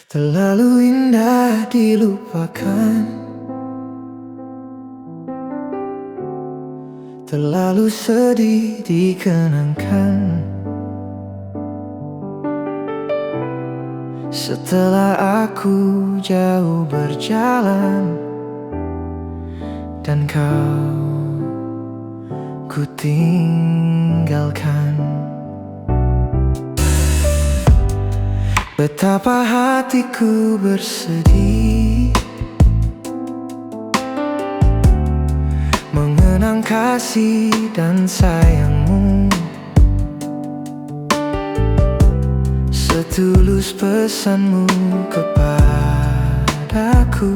Terlalu indah dilupakan, terlalu sedih dikenangkan. Setelah aku jauh berjalan dan ku tinggalkan. Betapa hatiku bersedih mengenang kasih dan sayangmu, setulus pesanmu kepadaku.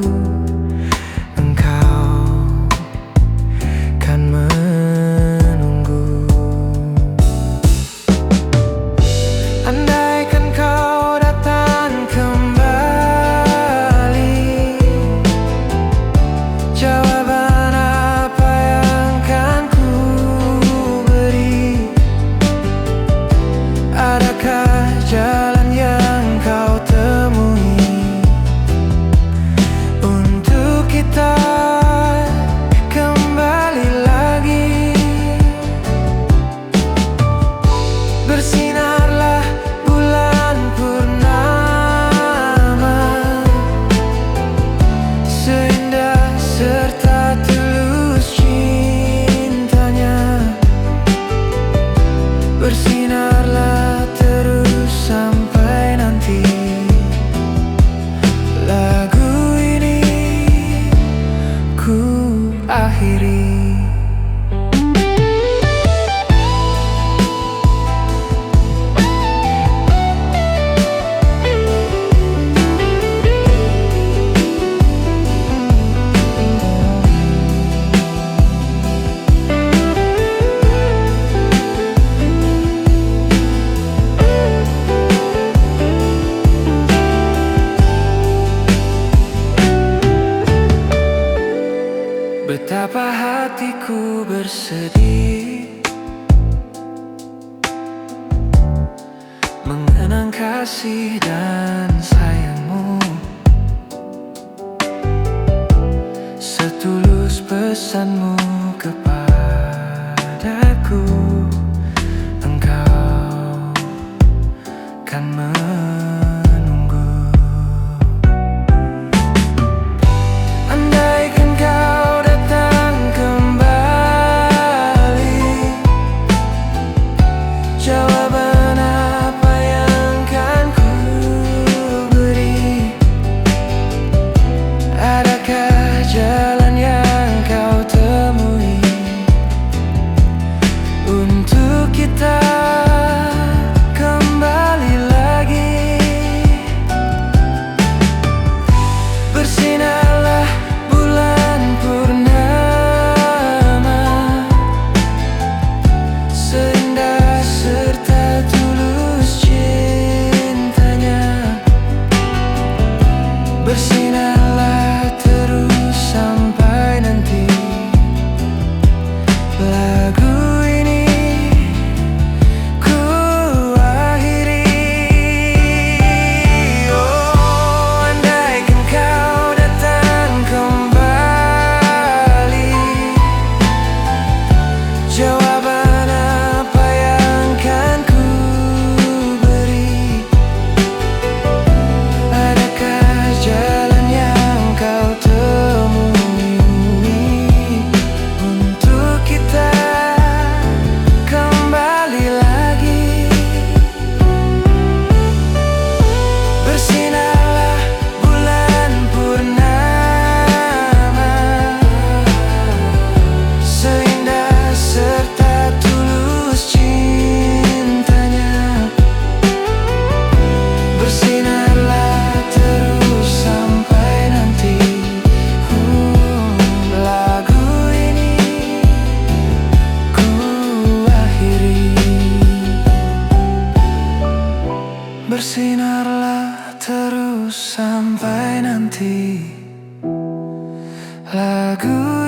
Engkau kan menunggu. Andaikan kau datang kembali, jawaban apa yang kan ku beri? Adakah jalan yang kau temui untuk kita kembali lagi? Bersinarlah bulan purnama, seindah serta tulus cintanya. Bersinarlah terus sampai nanti lagu ini ku akhiri. Betapa hatiku bersedih mengenang kasih dan sayangmu, setulus pesanmu kepadaku. Engkau kan menunggu. Andaikan kau datang kembali, jawaban apa yang kan ku beri? Adakah jalan yang kau temui untuk kita kembali lagi? Bersinarlah bulan purnama, seindah serta tulus cintanya. Bersinarlah terus sampai nanti lagu ini ku akhiri. Oh, andaikan kau datang kembali, jawaban apa yang kan ku beri? Adakah jalan yang kau temui untuk kita kembali lagi? Bersinarlah bulan purnama, seindah serta tulus cintanya. Bersinarlah terus sampai nanti lagu ini ku akhiri. Bersinarlah terus sampai nanti lagu